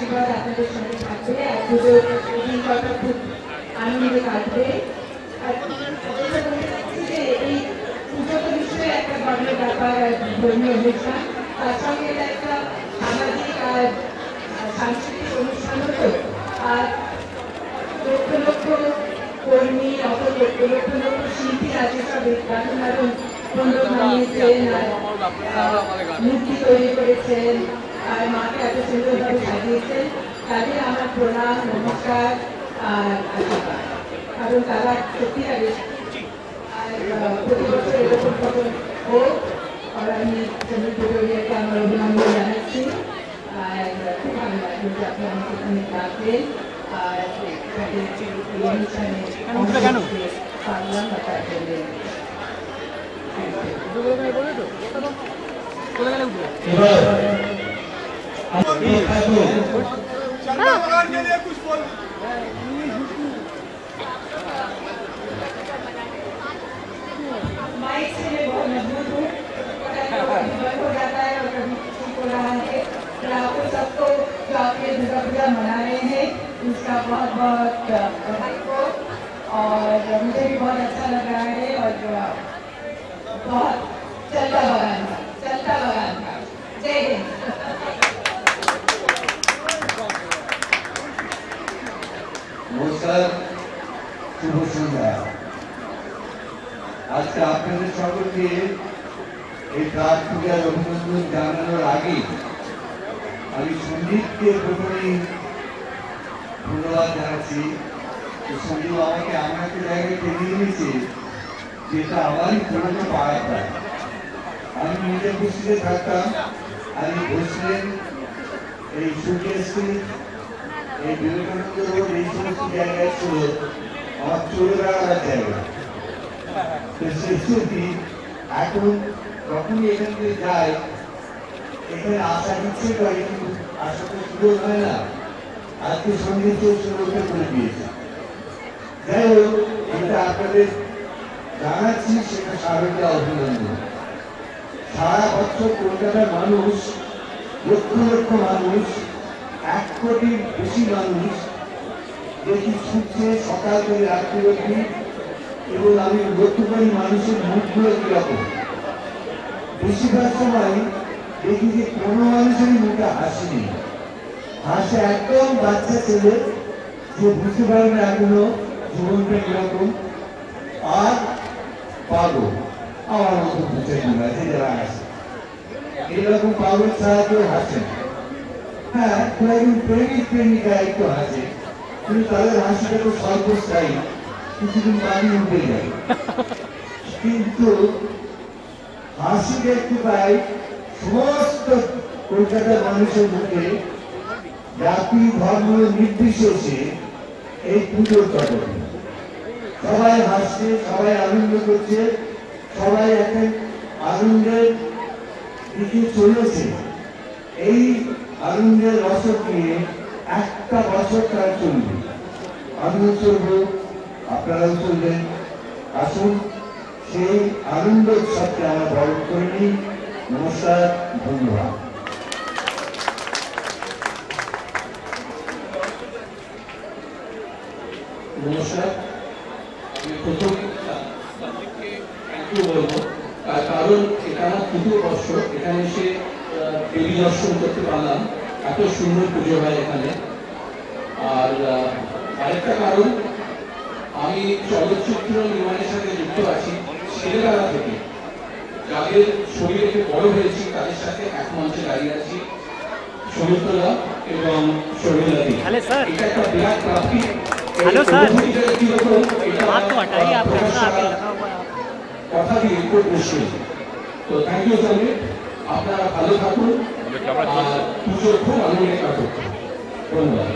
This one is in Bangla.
আশীর্বাদ আপনাদের সঙ্গে থাকবে। আর পুজোর দিন কটা খুব আনন্দে কাটবে। আর এই পুজো তো নিশ্চয়ই একটা ধর্মের ব্যাপার, ধর্মীয় অনুষ্ঠান, তার সঙ্গে এটা একটা সামাজিক আর সাংস্কৃতিক অনুষ্ঠান হতো। আর লক্ষ লক্ষ কর্মী, লক্ষ লক্ষ শিল্পী আছে, সব দারুণ দারুণ মণ্ডপ বানিয়েছেন, মূর্তি তৈরি করেছেন, আর মাকে এত সুন্দরভাবে সাজিয়েছেন। তাদের আমার প্রণাম, নমস্কার আর আশীর্বাদ। কারণ তারা সত্যিকারে আর প্রতি বছর এরকম খবর হোক, আর আমি সমীর পুজোরিয়াকে আমার অভিনন্দন জানাচ্ছি। আর খুব ভালো লাগলো যে আপনি আমাকে এখানে ডাকলেন আর অনুষ্ঠানে পারলাম বা তার জন্য माइक से बहुत मजबूत हूँ बंद हो जाता है और कभी ठीक हो रहा है। आप सबको जो आपके दुर्गा पूजा मना रहे हैं उसका बहुत बहुत बधाई हो, और मुझे भी बहुत अच्छा लग रहा है। और बहुत चलता बगान था। जय हिंद। नमस्कार, शुभ सन्ध्या। आज के আপনাদের সকলকে এই প্রাক পূজার অভিনন্দন জানানোর আগে আমি সন্দীপকে প্রথমেই ধন্যবাদ জানাচ্ছি। সন্দীপ আমাকে এমন একটা জায়গায় টেনে নিয়েছে যেটা আমারই পুরোনো পাড়া প্রায়। আমি নিজে বসে থাকতাম, আমি বসলেন এই সূর্যশ্রী, এই বিবেকানন্দ রোড, এই সমস্ত জায়গায় ছিল আমার চলে বেড়াবার জায়গা। তো সেই এখন যখনই এখান থেকে যায় এখানে আসা ইচ্ছে করে, কিন্তু আসা তো সুযোগ হয় না। আজকে সঙ্গীত সুযোগটা করে দিয়েছে। যাই হোক, যেটা আপনাদের জানাচ্ছি সেটা সারটা অভিনন্দন। সারা বছর কলকাতার মানুষ, লক্ষ লক্ষ মানুষ, 1 কোটির বেশি মানুষ দেখি ছুটছে সকাল থেকে রাত্রি অবধি, এবং আমি লক্ষ্য করি মানুষের মুখগুলো কিরকম। বেশিরভাগ সময় দেখি যে কোনো মানুষেরই মুখে হাসি নেই। হাসে একদম বাচ্চা ছেলে, যে বুঝতে পারে না এখনো জীবনটা কিরকম। আর পাগল আমার মতো বুঝতে না, যে যারা আসে এইরকম পাগল ছাড়া কেউ হাসে না। হ্যাঁ, একজন প্রেমিক প্রেমিকা একটু হাসে, কিন্তু তাদের হাসিটা তো সর্বস্থায়ী, কিছুদিন বাড়ি উঠে যায়। কিন্তু হাসি দেখতে পাই সমস্ত কলকাতার মানুষের মুখে, জাতি ধর্ম নির্বিশেষে এই পুজোর চটকে। সবাই হাসছে, সবাই আনন্দ করছে, সবাই এখন আনন্দের দিকে চলেছে। এই আনন্দের রসদ নিয়ে একটা বছর তারা চলবে। আমিও চলব, আপনারাও চলবেন। আসুন সেই আনন্দ উৎসবকে আমরা বরণ করে নিই। নমস্কার, ধন্যবাদ। নমস্কার, আমি প্রথম বলবো, কারণ এটা আমার তৃতীয় বর্ষ এখানে এসে দেবী দর্শন করতে পারলাম। এত সুন্দর পুজো হয় এখানে। আর আরেকটা কারণ, আমি চলচ্চিত্র নির্মাণের সাথে যুক্ত আছি ছেলেবেলা থেকে। যাদের ছবি দেখে বড় হয়েছি তাদের সাথে এক মঞ্চে দাঁড়িয়ে আছি, সমুদ্রদা এবং শর্মিলাদি। এটা একটা বিরাট প্রাপ্তি। हेलो सर, बात तो हटाइए, आप कैसा आगे लगा हुआ है কথা দিয়ে খুব খুশি। তো থ্যাংক ইউ সবাই, আপনারা ভালো থাকুন আর পুজো খুব আনন্দে কাটুক। ধন্যবাদ।